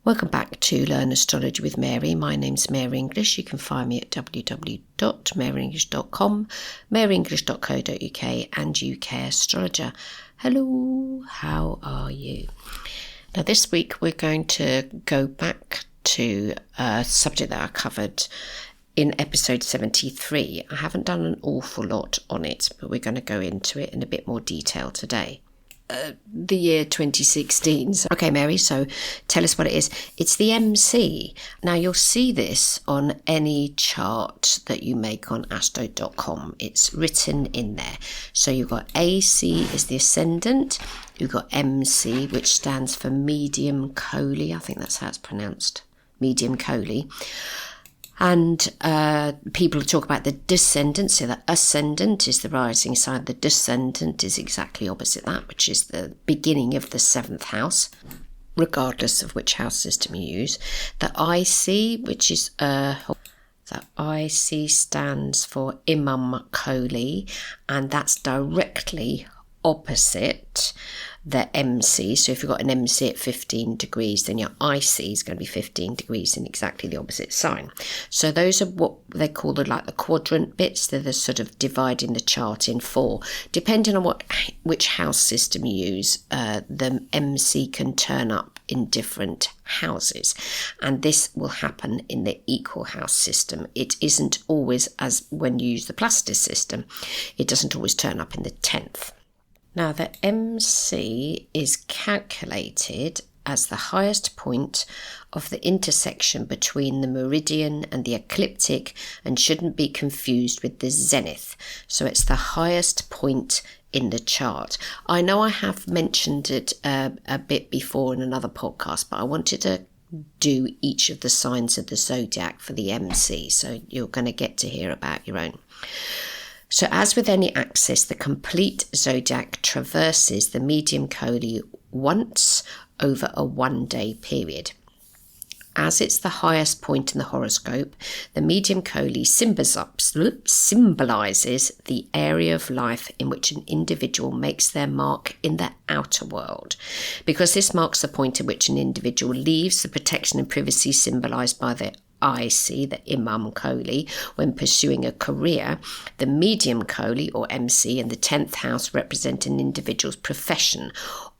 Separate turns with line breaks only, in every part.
Welcome back to Learn Astrology with Mary. My name's Mary English. You can find me at www.maryenglish.com, maryenglish.co.uk and UK Astrologer. Hello, how are you? Now this week we're going to go back to a subject that I covered in episode 73. I haven't done an awful lot on it, but we're going to go into it in a bit more detail today. The year 2016. Okay, Mary, so tell us what it is. It's the MC. Now, you'll see this on any chart that you make on astro.com. It's written in there. So you've got AC is the ascendant. You've got MC, which stands for medium Coley. I think that's how it's pronounced. Medium Coley. And people talk about the descendant, so the ascendant is the rising sign. The descendant is exactly opposite that, which is the beginning of the 7th house, regardless of which house system you use. The IC, which is the IC stands for Imam Coley, and that's directly opposite the MC. So if you've got an MC at 15 degrees, then your IC is going to be 15 degrees in exactly the opposite sign. So those are what they call the quadrant bits. They're the sort of dividing the chart in 4. Depending on which house system you use, the MC can turn up in different houses, and this will happen in the equal house system. It isn't always, as when you use the Placidus system, it doesn't always turn up in the 10th. Now, the MC is calculated as the highest point of the intersection between the meridian and the ecliptic and shouldn't be confused with the zenith. So it's the highest point in the chart. I know I have mentioned it a bit before in another podcast, but I wanted to do each of the signs of the zodiac for the MC, so you're going to get to hear about your own. So as with any axis, the complete zodiac traverses the medium Coley once over a one-day period. As it's the highest point in the horoscope, the medium Coley symbolises the area of life in which an individual makes their mark in the outer world. Because this marks the point at which an individual leaves the protection and privacy symbolised by the IC, the Imam Coley, when pursuing a career. The medium Coley, or MC, and the 10th house represent an individual's profession,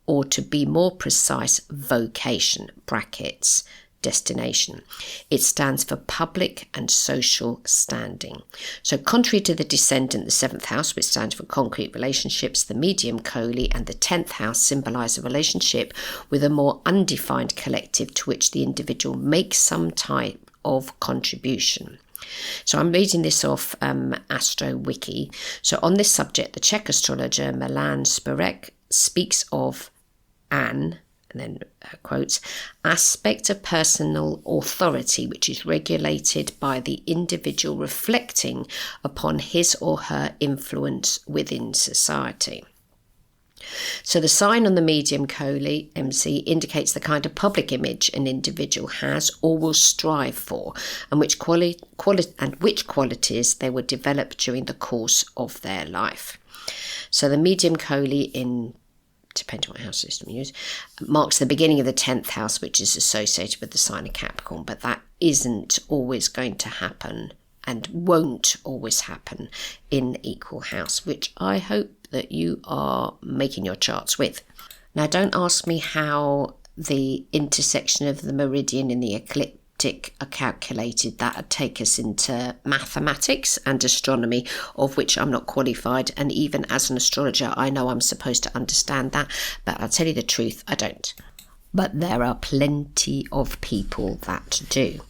or to be more precise, vocation, brackets, destination. It stands for public and social standing. So contrary to the descendant, the 7th house, which stands for concrete relationships, the medium Coley and the 10th house symbolise a relationship with a more undefined collective to which the individual makes some type of contribution. So I'm reading this off Astro Wiki. So on this subject, the Czech astrologer Milan Spirek speaks of an, and then quotes, aspect of personal authority which is regulated by the individual reflecting upon his or her influence within society. So the sign on the medium Coley, MC, indicates the kind of public image an individual has or will strive for, and which qualities they will develop during the course of their life. So the medium Coley, in depending on what house system you use, marks the beginning of the 10th house, which is associated with the sign of Capricorn, but that isn't always going to happen and won't always happen in equal house, which I hope that you are making your charts with. Now, don't ask me how the intersection of the meridian and the ecliptic are calculated. That would take us into mathematics and astronomy, of which I'm not qualified, and even as an astrologer I know I'm supposed to understand that, but I'll tell you the truth, I don't. But there are plenty of people that do.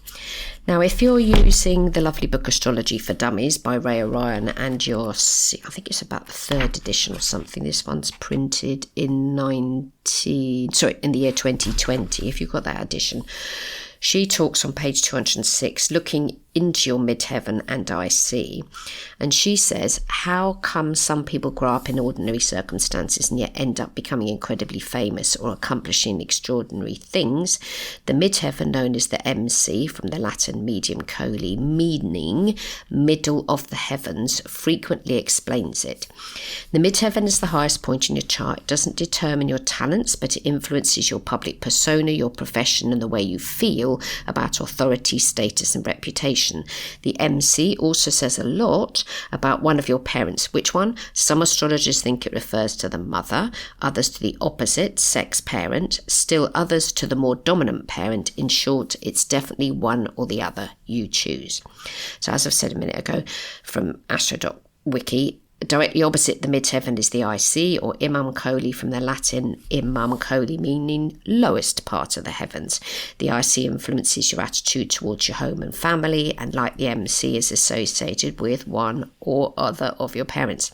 Now, if you're using the lovely book Astrology for Dummies by Ray Orion, and you're, I think it's about the 3rd edition or something, this one's printed in the year 2020, if you've got that edition, She talks on page 206, looking into your midheaven and IC. And she says, how come some people grow up in ordinary circumstances and yet end up becoming incredibly famous or accomplishing extraordinary things? The midheaven, known as the MC, from the Latin medium coli, meaning middle of the heavens, frequently explains it. The midheaven is the highest point in your chart. It doesn't determine your talents, but it influences your public persona, your profession, and the way you feel about authority, status, and reputation. The MC also says a lot about one of your parents. Which one? Some astrologers think it refers to the mother, others to the opposite sex parent, still others to the more dominant parent. In short, it's definitely one or the other. You choose. So as I've said a minute ago, from astro.wiki, directly opposite the midheaven is the IC, or Imam Coli, from the Latin Imam Coli, meaning lowest part of the heavens. The IC influences your attitude towards your home and family, and like the MC, is associated with one or other of your parents.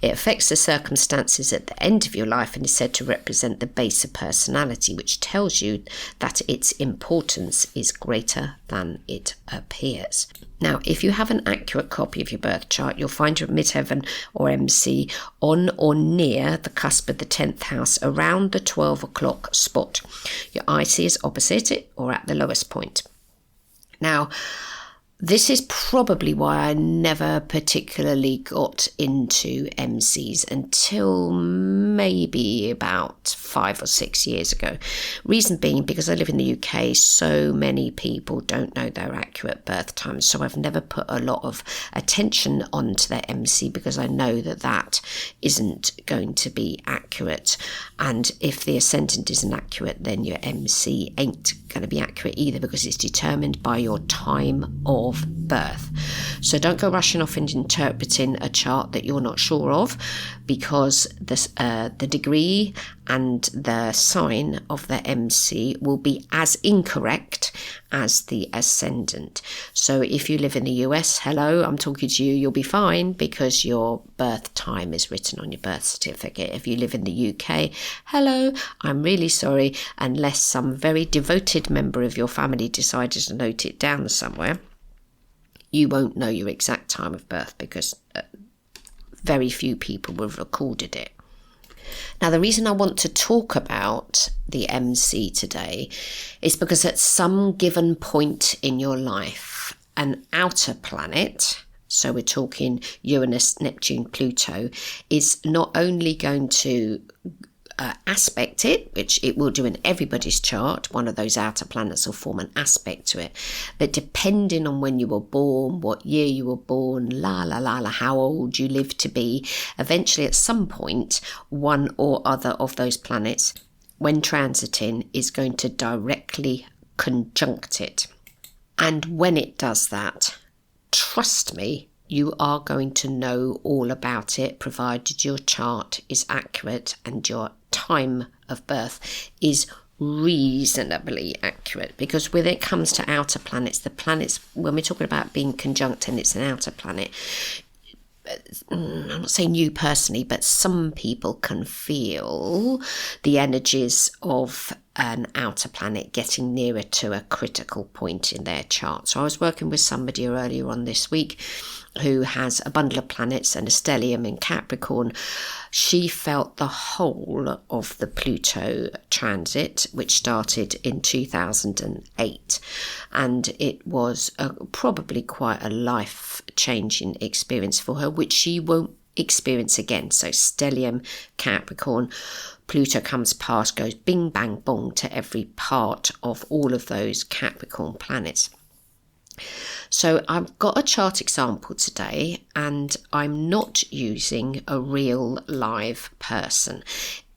It affects the circumstances at the end of your life and is said to represent the base of personality, which tells you that its importance is greater than it appears. Now, if you have an accurate copy of your birth chart, you'll find your midheaven or MC on or near the cusp of the 10th house, around the 12 o'clock spot. Your IC is opposite it or at the lowest point. Now, this is probably why I never particularly got into MCs until maybe about 5 or 6 years ago. Reason being, because I live in the UK, so many people don't know their accurate birth times. So I've never put a lot of attention onto their MC because I know that that isn't going to be accurate. And if the ascendant isn't accurate, then your MC ain't going to be accurate either, because it's determined by your time of birth. So don't go rushing off and interpreting a chart that you're not sure of, because the degree and the sign of the MC will be as incorrect as the ascendant. So if you live in the US, hello, I'm talking to you, you'll be fine because your birth time is written on your birth certificate. If you live in the UK, hello, I'm really sorry, unless some very devoted member of your family decided to note it down somewhere, you won't know your exact time of birth because very few people will have recorded it. Now, the reason I want to talk about the MC today is because at some given point in your life, an outer planet, so we're talking Uranus, Neptune, Pluto, is not only going to aspect it, which it will do in everybody's chart. One of those outer planets will form an aspect to it, but depending on when you were born, what year you were born, how old you live to be, eventually at some point one or other of those planets, when transiting, is going to directly conjunct it. And when it does that, trust me, you are going to know all about it, provided your chart is accurate and your time of birth is reasonably accurate. Because when it comes to outer planets, the planets, when we're talking about being conjunct and it's an outer planet, I'm not saying you personally, but some people can feel the energies of an outer planet getting nearer to a critical point in their chart. So I was working with somebody earlier on this week who has a bundle of planets and a stellium in Capricorn. She felt the whole of the Pluto transit, which started in 2008, and it was probably quite a life-changing experience for her, which she won't experience again. So stellium, Capricorn, Pluto comes past, goes bing, bang, bong to every part of all of those Capricorn planets. So I've got a chart example today, and I'm not using a real live person.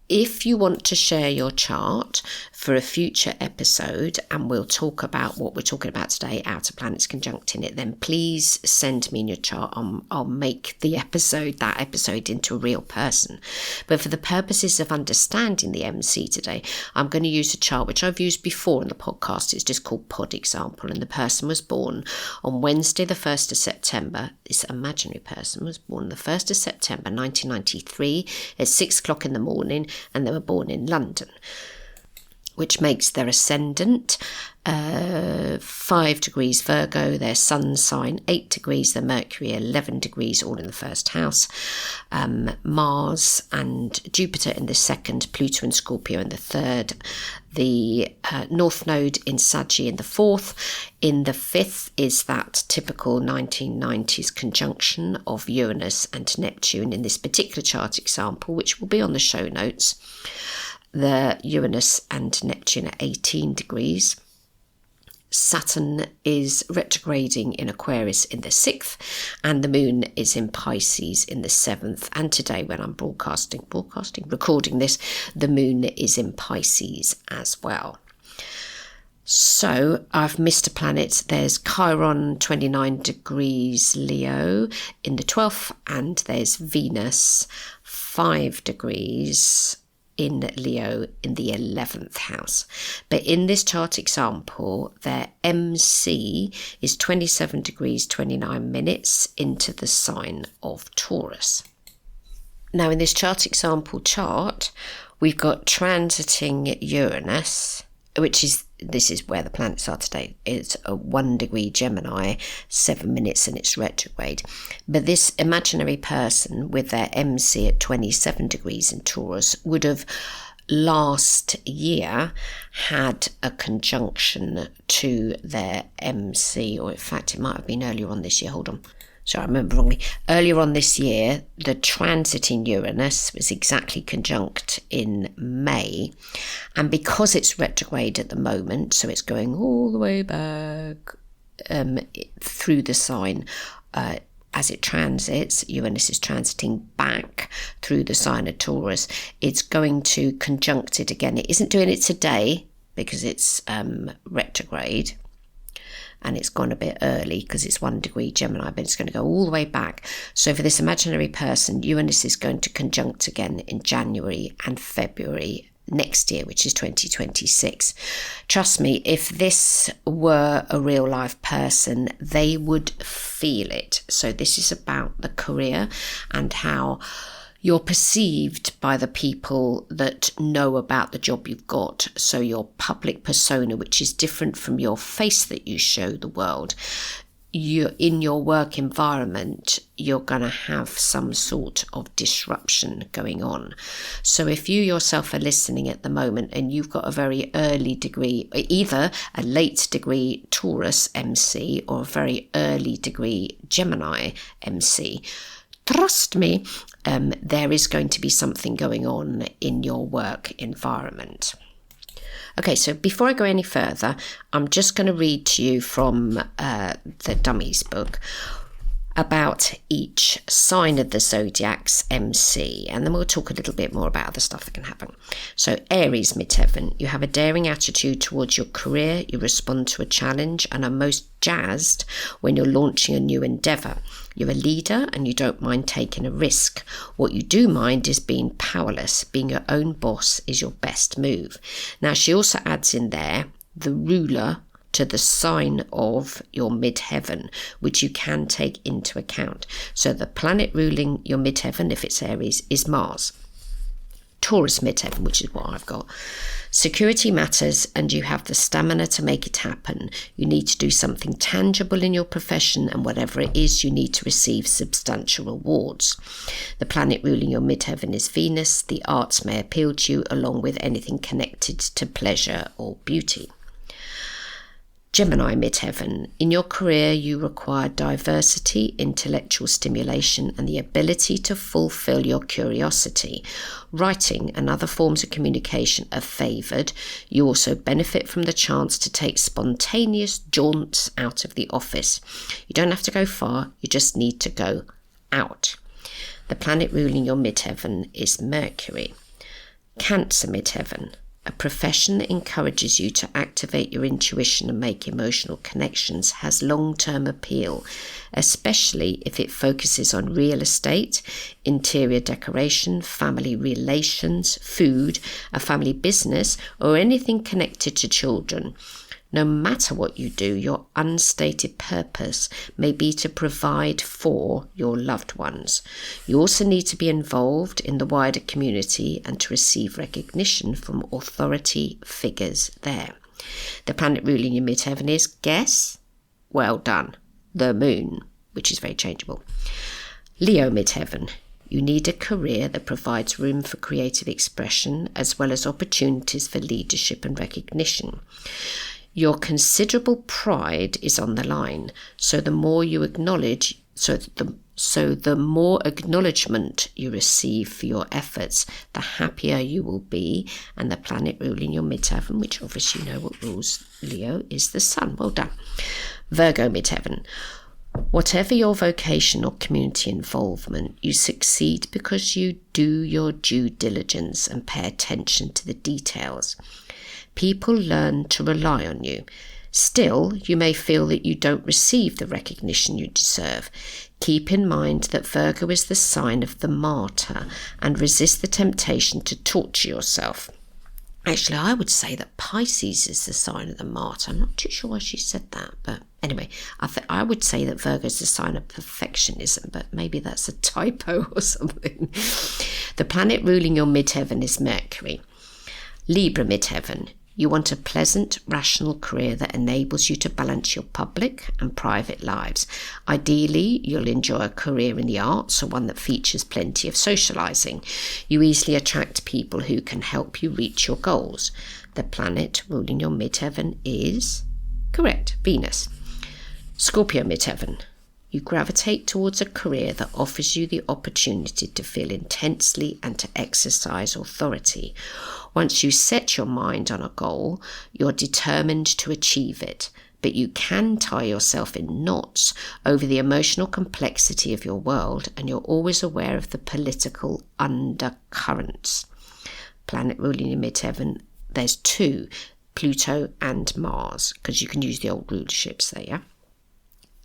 If you want to share your chart for a future episode, and we'll talk about what we're talking about today, outer planets conjuncting it, then please send me in your chart. I'll make that episode into a real person. But for the purposes of understanding the MC today, I'm going to use a chart which I've used before in the podcast. It's just called Pod Example, and the person was born on Wednesday the 1st of September. This imaginary person was born the 1st of September 1993 at 6 o'clock in the morning, and they were born in London. which makes their ascendant 5 degrees Virgo, their sun sign 8 degrees, their Mercury 11 degrees, all in the first house, Mars and Jupiter in the second, Pluto and Scorpio in the third, the North Node in Saggy in the fourth. In the fifth is that typical 1990s conjunction of Uranus and Neptune in this particular chart example, which will be on the show notes. The Uranus and Neptune at 18 degrees. Saturn is retrograding in Aquarius in the 6th, and the moon is in Pisces in the 7th. And today, when I'm recording this, the moon is in Pisces as well. So I've missed a planet. There's Chiron 29 degrees Leo in the 12th, and there's Venus 5 degrees in Leo in the 11th house. But in this chart example, their MC is 27 degrees 29 minutes into the sign of Taurus. Now in this chart example chart, we've got transiting Uranus, this is where the planets are today. It's a 1 degree Gemini, 7 minutes, and it's retrograde. But this imaginary person with their MC at 27 degrees in Taurus would have last year had a conjunction to their MC, or in fact it might have been earlier on this year. Hold on. So I remember wrongly. Earlier on this year, the transit in Uranus was exactly conjunct in May. And because it's retrograde at the moment, so it's going all the way back through the sign, as it transits, Uranus is transiting back through the sign of Taurus. It's going to conjunct it again. It isn't doing it today because it's retrograde. And it's gone a bit early because it's 1 degree Gemini, but it's going to go all the way back. So for this imaginary person, Uranus is going to conjunct again in January and February next year, which is 2026. Trust me, if this were a real life person, they would feel it. So this is about the career and how you're perceived by the people that know about the job you've got. So your public persona, which is different from your face that you show the world. In your work environment, you're going to have some sort of disruption going on. So if you yourself are listening at the moment and you've got a very early degree, either a late degree Taurus MC or a very early degree Gemini MC, trust me, there is going to be something going on in your work environment. Okay, so before I go any further, I'm just going to read to you from the Dummies book about each sign of the zodiac's MC, and then we'll talk a little bit more about other stuff that can happen. So Aries midheaven, you have a daring attitude towards your career, you respond to a challenge and are most jazzed when you're launching a new endeavour. You're a leader and you don't mind taking a risk. What you do mind is being powerless. Being your own boss is your best move. Now she also adds in there the ruler to the sign of your midheaven, which you can take into account. So the planet ruling your midheaven, if it's Aries, is Mars. Taurus midheaven, which is what I've got. Security matters and you have the stamina to make it happen. You need to do something tangible in your profession, and whatever it is, you need to receive substantial rewards. The planet ruling your midheaven is Venus. The arts may appeal to you along with anything connected to pleasure or beauty. Gemini midheaven. In your career, you require diversity, intellectual stimulation, and the ability to fulfill your curiosity. Writing and other forms of communication are favoured. You also benefit from the chance to take spontaneous jaunts out of the office. You don't have to go far, you just need to go out. The planet ruling your midheaven is Mercury. Cancer midheaven. A profession that encourages you to activate your intuition and make emotional connections has long-term appeal, especially if it focuses on real estate, interior decoration, family relations, food, a family business, or anything connected to children. No matter what you do, your unstated purpose may be to provide for your loved ones. You also need to be involved in the wider community and to receive recognition from authority figures there. The planet ruling your midheaven is, guess? Well done. The moon, which is very changeable. Leo midheaven. You need a career that provides room for creative expression as well as opportunities for leadership and recognition. Your considerable pride is on the line, so the more you acknowledge, the more acknowledgement you receive for your efforts, the happier you will be. And the planet ruling your midheaven, which obviously you know what rules Leo, is the sun. Well done. Virgo midheaven. Whatever your vocation or community involvement, you succeed because you do your due diligence and pay attention to the details. People learn to rely on you. Still, you may feel that you don't receive the recognition you deserve. Keep in mind that Virgo is the sign of the martyr and resist the temptation to torture yourself. Actually, I would say that Pisces is the sign of the martyr. I'm not too sure why she said that, but anyway, I would say that Virgo is the sign of perfectionism, but maybe that's a typo or something. The planet ruling your midheaven is Mercury. Libra midheaven. You want a pleasant, rational career that enables you to balance your public and private lives. Ideally, you'll enjoy a career in the arts or one that features plenty of socialising. You easily attract people who can help you reach your goals. The planet ruling your midheaven is, correct, Venus. Scorpio midheaven. You gravitate towards a career that offers you the opportunity to feel intensely and to exercise authority. Once you set your mind on a goal, you're determined to achieve it, but you can tie yourself in knots over the emotional complexity of your world, and you're always aware of the political undercurrents. Planet ruling in midheaven, there's two, Pluto and Mars, because you can use the old rulerships there, yeah?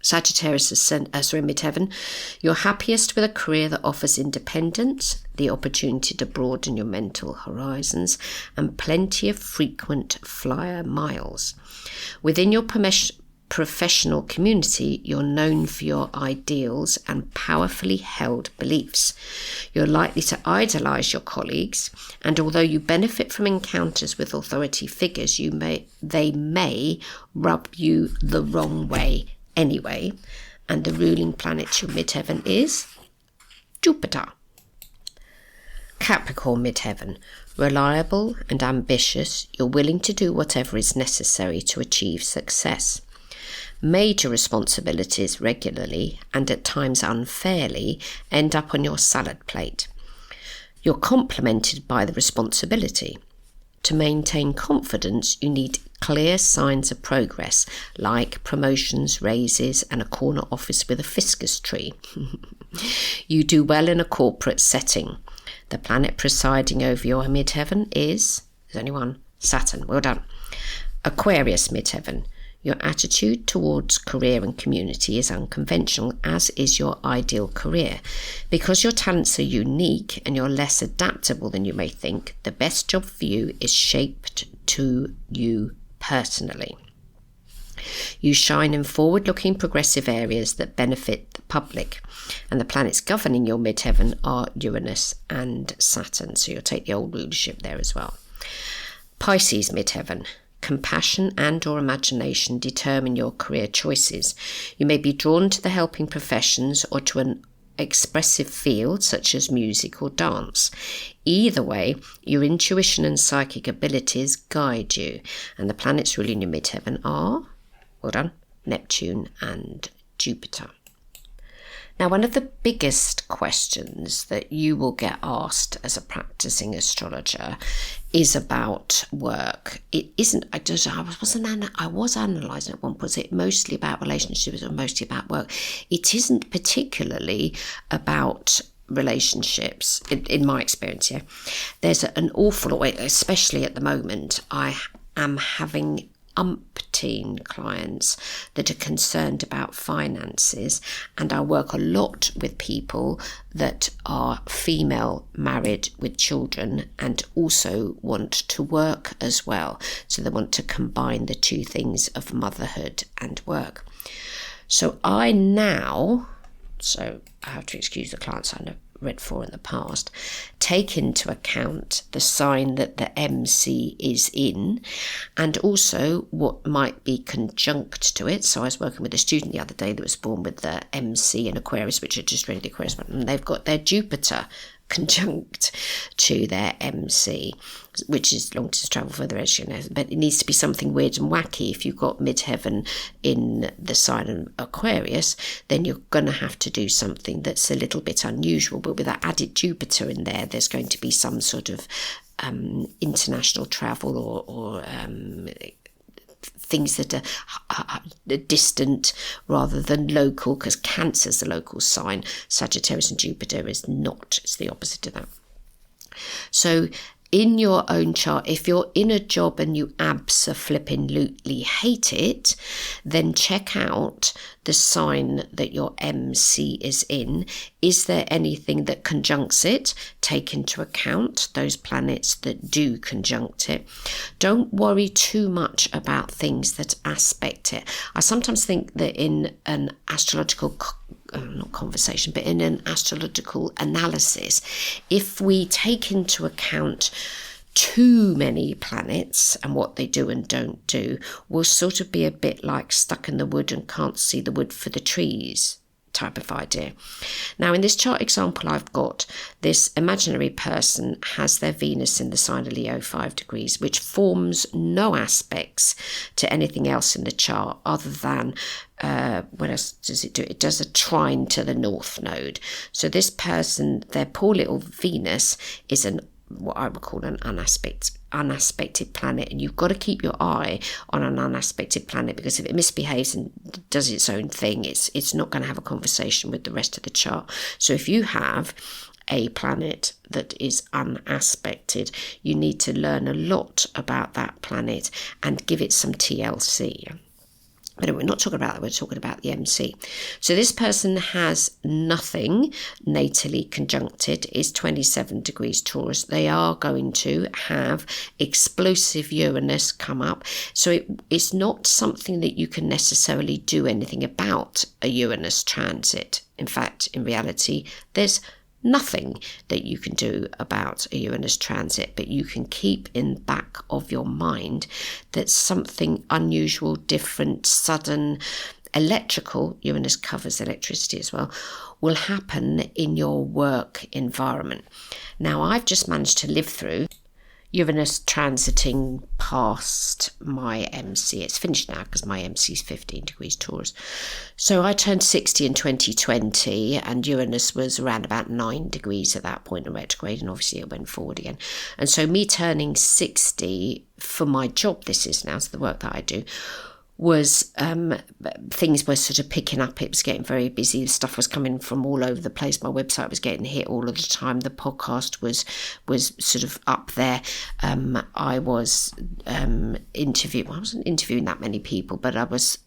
Sagittarius is midheaven. You're happiest with a career that offers independence, the opportunity to broaden your mental horizons, and plenty of frequent flyer miles. Within your professional community, you're known for your ideals and powerfully held beliefs. You're likely to idolise your colleagues, and although you benefit from encounters with authority figures, they may rub you the wrong way anyway. And the ruling planet to your midheaven is Jupiter. Capricorn midheaven. Reliable and ambitious, you're willing to do whatever is necessary to achieve success. Major responsibilities regularly, and at times unfairly, end up on your salad plate. You're complemented by the responsibility. To maintain confidence, you need clear signs of progress, like promotions, raises, and a corner office with a fiscus tree. You do well in a corporate setting. The planet presiding over your midheaven is, there's only one, Saturn. Well done. Aquarius midheaven. Your attitude towards career and community is unconventional, as is your ideal career. Because your talents are unique and you're less adaptable than you may think, the best job for you is shaped to you personally. You shine in forward-looking progressive areas that benefit the public, and the planets governing your midheaven are Uranus and Saturn, so you'll take the old rulership there as well. Pisces midheaven. Compassion and or imagination determine your career choices. You may be drawn to the helping professions or to an expressive field such as music or dance. Either way, your intuition and psychic abilities guide you, and the planets ruling your midheaven are, well done, Neptune and Jupiter. Now, one of the biggest questions that you will get asked as a practicing astrologer is about work. It isn't, I was analysing at one point, was it mostly about relationships or mostly about work? It isn't particularly about relationships, in my experience, yeah. There's an awful lot, especially at the moment, I am having umpteen clients that are concerned about finances, and I work a lot with people that are female, married with children, and also want to work as well. So they want to combine the two things of motherhood and work. So I have to excuse the clients I read for in the past, take into account the sign that the MC is in, and also what might be conjunct to it. So I was working with a student the other day that was born with the MC in Aquarius, which are just really the Aquarius, and they've got their Jupiter conjunct to their MC, which is long distance travel for the education, but it needs to be something weird and wacky. If you've got midheaven in the sign of Aquarius, then you're going to have to do something that's a little bit unusual, but with that added Jupiter in there, there's going to be some sort of international travel or things that are distant rather than local, because Cancer's the local sign. Sagittarius and Jupiter is not. It's the opposite of that. So in your own chart, if you're in a job and you abso-flippin-lutely hate it, then check out the sign that your MC is in. Is there anything that conjuncts it? Take into account those planets that do conjunct it. Don't worry too much about things that aspect it. I sometimes think that in an astrological not conversation, but in an astrological analysis, if we take into account too many planets and what they do and don't do, we'll sort of be a bit like stuck in the wood and can't see the wood for the trees type of idea. Now, in this chart example I've got, this imaginary person has their Venus in the sign of Leo 5 degrees, which forms no aspects to anything else in the chart other than what else does it do? It does a trine to the North Node. So this person, their poor little Venus, is what I would call an unaspected planet, and you've got to keep your eye on an unaspected planet, because if it misbehaves and does its own thing, it's not going to have a conversation with the rest of the chart. So if you have a planet that is unaspected, you need to learn a lot about that planet and give it some TLC. But we're not talking about that, we're talking about the MC. So this person has nothing natally conjuncted, is 27 degrees Taurus. They are going to have explosive Uranus come up. So it's not something that you can necessarily do anything about, a Uranus transit. In fact, in reality, there's nothing that you can do about a Uranus transit, but you can keep in the back of your mind that something unusual, different, sudden, electrical, Uranus covers electricity as well, will happen in your work environment. Now, I've just managed to live through Uranus transiting past my MC. It's finished now because my MC is 15 degrees Taurus. So I turned 60 in 2020 and Uranus was around about 9 degrees at that point in retrograde, and obviously it went forward again. And so me turning 60 for my job, this is now, so the work that I do, was things were sort of picking up. It was getting very busy. Stuff was coming from all over the place. My website was getting hit all of the time. The podcast was sort of up there. I was interviewing. I wasn't interviewing that many people, but I was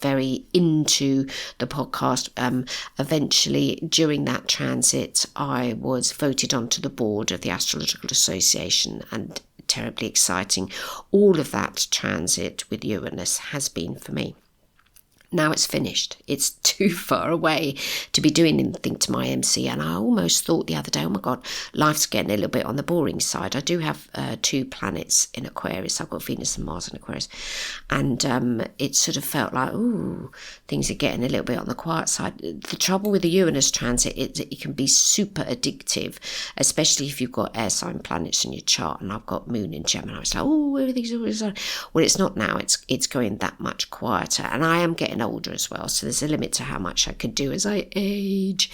very into the podcast. Eventually, during that transit, I was voted onto the board of the Astrological Association, and terribly exciting. All of that transit with Uranus has been for me. Now it's finished. It's too far away to be doing anything to my MC. And I almost thought the other day, oh my God, life's getting a little bit on the boring side. I do have 2 planets in Aquarius. I've got Venus and Mars in Aquarius. And it sort of felt like, ooh, things are getting a little bit on the quiet side. The trouble with the Uranus transit is it can be super addictive, especially if you've got air sign planets in your chart. And I've got Moon in Gemini. It's like, oh, everything's always on. Well, it's not now. It's going that much quieter. And I am getting older as well, so there's a limit to how much I could do as I age.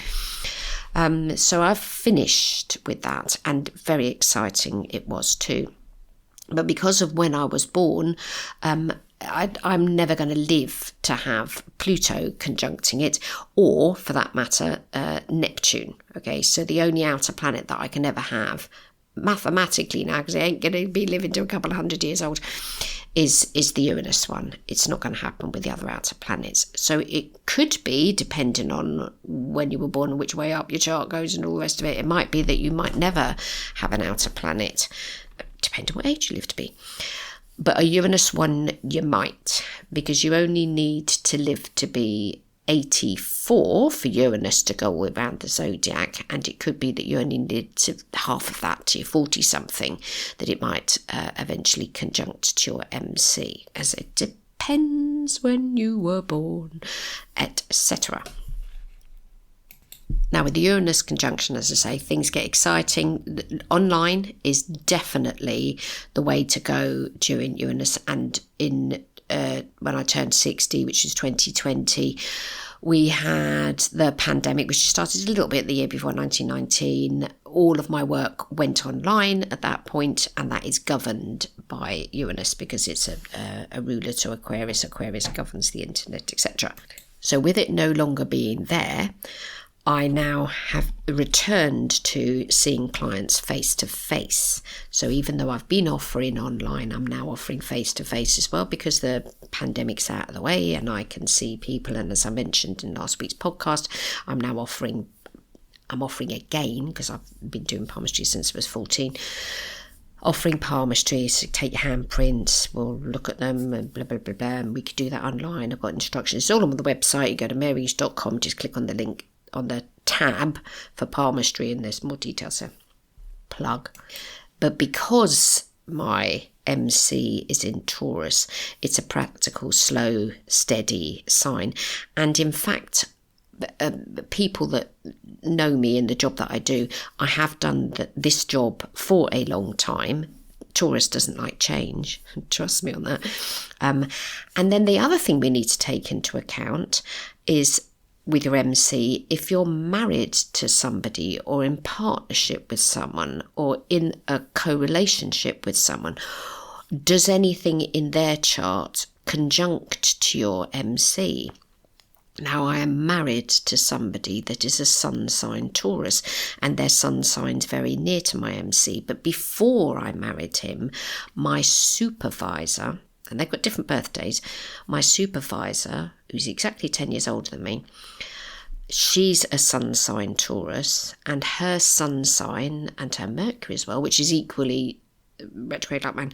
So I've finished with that, and very exciting it was too. But because of when I was born, I'm never going to live to have Pluto conjuncting it, or for that matter, Neptune. Okay, so the only outer planet that I can ever have, mathematically now, because I ain't going to be living to a couple of 100 years old, is the Uranus one. It's not going to happen with the other outer planets. So it could be, depending on when you were born and which way up your chart goes and all the rest of it, it might be that you might never have an outer planet, depending on what age you live to be. But a Uranus one, you might, because you only need to live to be 84 for Uranus to go all around the zodiac, and it could be that you only need to half of that to your 40-something, that it might eventually conjunct to your MC, as it depends when you were born, etc. Now, with the Uranus conjunction, as I say, things get exciting. Online is definitely the way to go during Uranus, and in when I turned 60, which is 2020, we had the pandemic, which started a little bit the year before, 1919. All of my work went online at that point, and that is governed by Uranus because it's a ruler to Aquarius. Aquarius governs the internet, etc. So with it no longer being there, I now have returned to seeing clients face to face. So even though I've been offering online, I'm now offering face to face as well, because the pandemic's out of the way and I can see people. And as I mentioned in last week's podcast, I'm offering again, because I've been doing palmistry since I was 14. Offering palmistry, so take your handprints, we'll look at them and blah, blah, blah, blah. And we could do that online. I've got instructions. It's all on the website. You go to marys.com, just click on the link on the tab for palmistry, and there's more details there. Plug. But because my MC is in Taurus, it's a practical, slow, steady sign. And in fact, people that know me in the job that I do, I have done this job for a long time. Taurus doesn't like change, trust me on that. And then the other thing we need to take into account is, with your MC, if you're married to somebody or in partnership with someone or in a co-relationship with someone, does anything in their chart conjunct to your MC? Now, I am married to somebody that is a sun sign Taurus, and their sun sign's very near to my MC. But before I married him, my supervisor, and they've got different birthdays, my supervisor, who's exactly 10 years older than me, she's a sun sign Taurus, and her sun sign and her Mercury as well, which is equally retrograde like mine,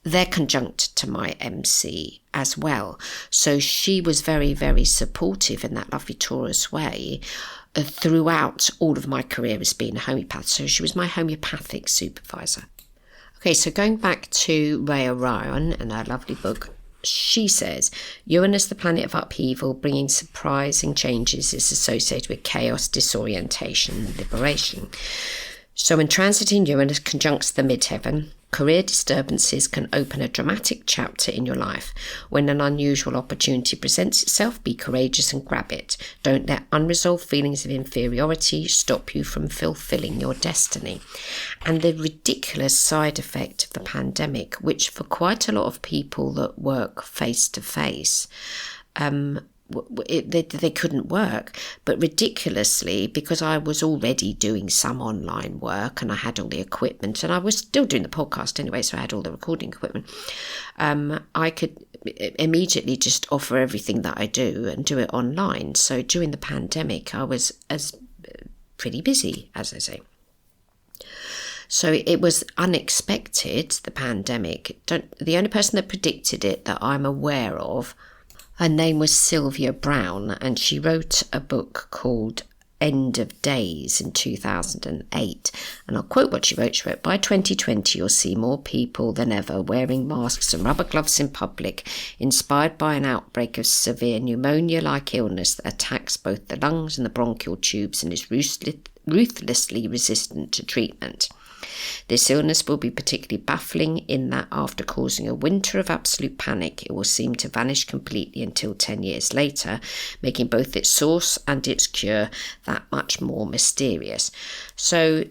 they're conjunct to my MC as well. So she was very, very supportive in that lovely Taurus way throughout all of my career as being a homeopath. So she was my homeopathic supervisor. Okay, so going back to Ray Orion and her lovely book, she says, Uranus, the planet of upheaval, bringing surprising changes, is associated with chaos, disorientation, and liberation. So when transiting Uranus conjuncts the midheaven, career disturbances can open a dramatic chapter in your life. When an unusual opportunity presents itself, be courageous and grab it. Don't let unresolved feelings of inferiority stop you from fulfilling your destiny. And the ridiculous side effect of the pandemic, which for quite a lot of people that work face to face, they couldn't work, but ridiculously, because I was already doing some online work and I had all the equipment, and I was still doing the podcast anyway, so I had all the recording equipment, I could immediately just offer everything that I do and do it online. So during the pandemic, I was pretty busy, as I say. So it was unexpected, the pandemic. The only person that predicted it that I'm aware of, her name was Sylvia Brown, and she wrote a book called End of Days in 2008. And I'll quote what she wrote. She wrote, by 2020, you'll see more people than ever wearing masks and rubber gloves in public, inspired by an outbreak of severe pneumonia-like illness that attacks both the lungs and the bronchial tubes and is ruthlessly resistant to treatment. This illness will be particularly baffling in that after causing a winter of absolute panic, it will seem to vanish completely until 10 years later, making both its source and its cure that much more mysterious. So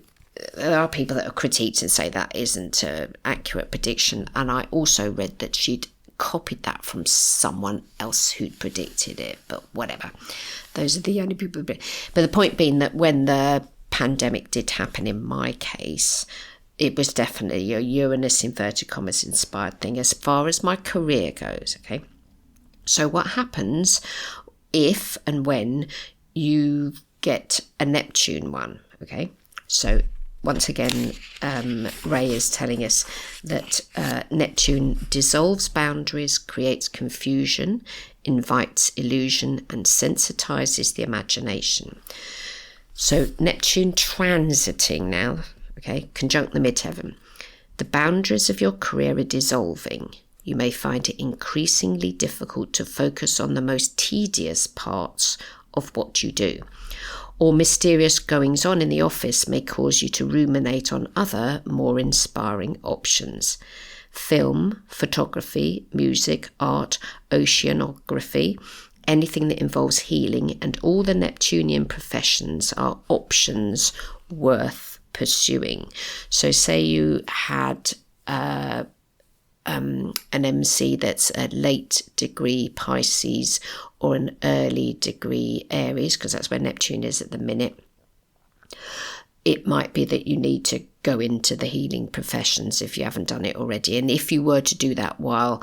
there are people that are critiqued and say that isn't an accurate prediction, and I also read that she'd copied that from someone else who'd predicted it, but whatever. Those are the only people. But the point being that when the pandemic did happen in my case, it was definitely your Uranus inverted commas inspired thing as far as my career goes. Okay. So what happens if and when you get a Neptune one? Okay. So once again, Ray is telling us that Neptune dissolves boundaries, creates confusion, invites illusion, and sensitizes the imagination. So Neptune transiting now, okay, conjunct the midheaven. The boundaries of your career are dissolving. You may find it increasingly difficult to focus on the most tedious parts of what you do. Or mysterious goings on in the office may cause you to ruminate on other, more inspiring options. Film, photography, music, art, oceanography, anything that involves healing, and all the Neptunian professions are options worth pursuing. So say you had an MC that's a late degree Pisces or an early degree Aries, because that's where Neptune is at the minute. It might be that you need to go into the healing professions if you haven't done it already. And if you were to do that while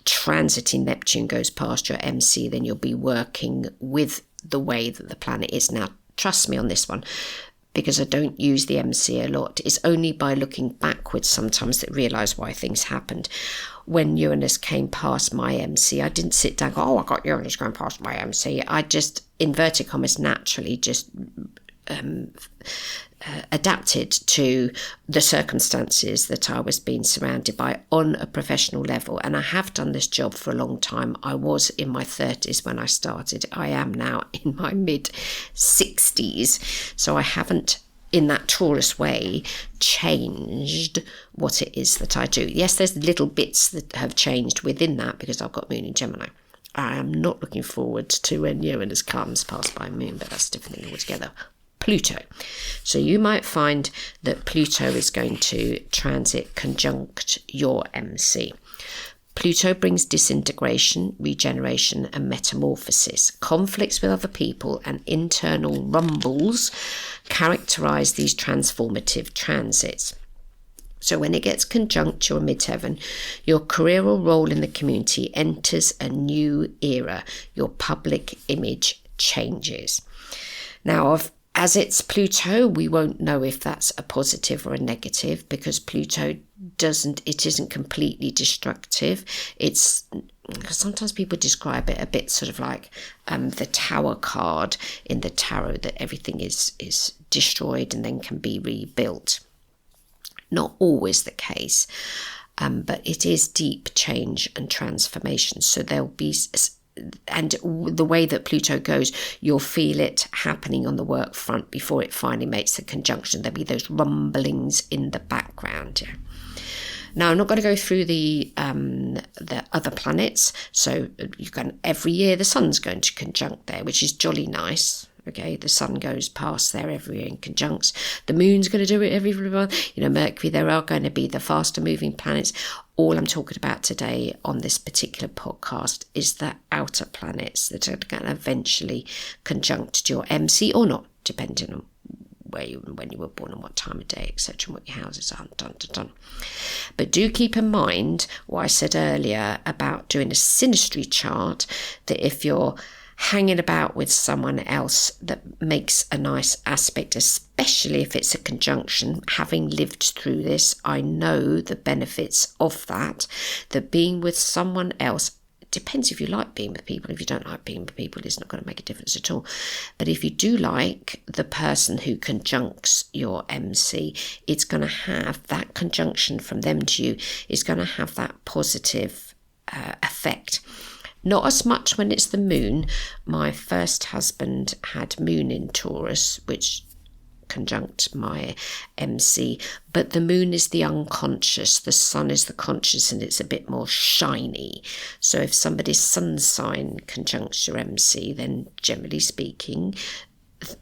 transiting Neptune goes past your MC, then you'll be working with the way that the planet is. Now, trust me on this one, because I don't use the MC a lot. It's only by looking backwards sometimes that I realise why things happened. When Uranus came past my MC, I didn't sit down and go, oh, I got Uranus going past my MC. I just, inverted commas, naturally just adapted to the circumstances that I was being surrounded by on a professional level. And I have done this job for a long time. I was in my 30s when I started. I am now in my mid-60s. So I haven't, in that Taurus way, changed what it is that I do. Yes, there's little bits that have changed within that because I've got Moon in Gemini. I am not looking forward to when Uranus comes past my Moon, but that's a different thing altogether. Pluto. So you might find that Pluto is going to transit conjunct your MC. Pluto brings disintegration, regeneration, and metamorphosis. Conflicts with other people and internal rumbles characterize these transformative transits. So when it gets conjunct your midheaven, your career or role in the community enters a new era. Your public image changes. Now, as it's Pluto, we won't know if that's a positive or a negative, because Pluto isn't completely destructive. It's, sometimes people describe it a bit sort of like the Tower card in the tarot, that everything is destroyed and then can be rebuilt. Not always the case, but it is deep change and transformation. So there'll be, and the way that Pluto goes, you'll feel it happening on the work front before it finally makes the conjunction. There'll be those rumblings in the background. Yeah. Now, I'm not going to go through the other planets. So you can, every year the sun's going to conjunct there, which is jolly nice. Okay, the sun goes past there every year in conjuncts. The moon's going to do it every month. Mercury, there are going to be the faster moving planets. All I'm talking about today on this particular podcast is the outer planets that are going to eventually conjunct to your MC or not, depending on when you were born and what time of day, etc., and what your houses are. But do keep in mind what I said earlier about doing a synastry chart, that if you're hanging about with someone else that makes a nice aspect, especially if it's a conjunction. Having lived through this, I know the benefits of that being with someone else, it depends if you like being with people. If you don't like being with people, it's not going to make a difference at all. But if you do like the person who conjuncts your MC, it's going to have that conjunction from them to you, is going to have that positive effect. Not as much when it's the moon. My first husband had Moon in Taurus, which conjunct my MC, but the moon is the unconscious, the sun is the conscious, and it's a bit more shiny. So if somebody's sun sign conjuncts your MC, then generally speaking,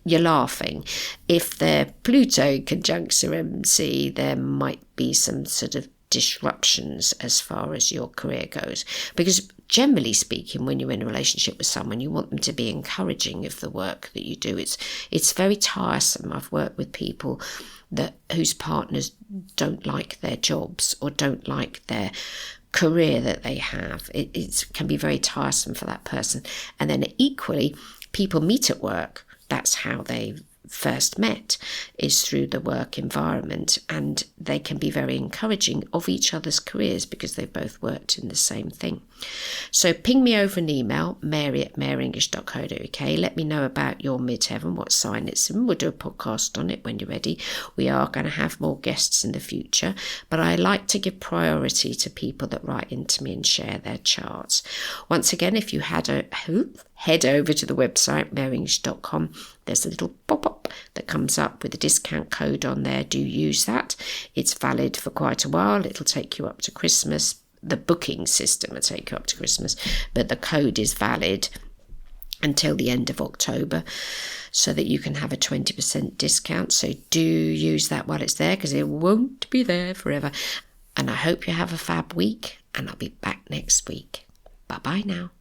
you're laughing. If their Pluto conjuncts your MC, there might be some sort of disruptions as far as your career goes. Because generally speaking, when you're in a relationship with someone, you want them to be encouraging of the work that you do. It's very tiresome. I've worked with people whose partners don't like their jobs or don't like their career that they have. It can be very tiresome for that person. And then equally, people meet at work. That's how they first met, is through the work environment, and they can be very encouraging of each other's careers because they've both worked in the same thing. So ping me over an email, mary@maryenglish.co.uk. Let me know about your midheaven, what sign it's in. We'll do a podcast on it when you're ready. We are going to have more guests in the future, but I like to give priority to people that write into me and share their charts. Once again, if you head over to the website, maryenglish.com, there's a little pop-up that comes up with a discount code on there. Do use that. It's valid for quite a while. It'll take you up to Christmas. The booking system will take you up to Christmas, but the code is valid until the end of October so that you can have a 20% discount. So do use that while it's there, because it won't be there forever. And I hope you have a fab week, and I'll be back next week. Bye-bye now.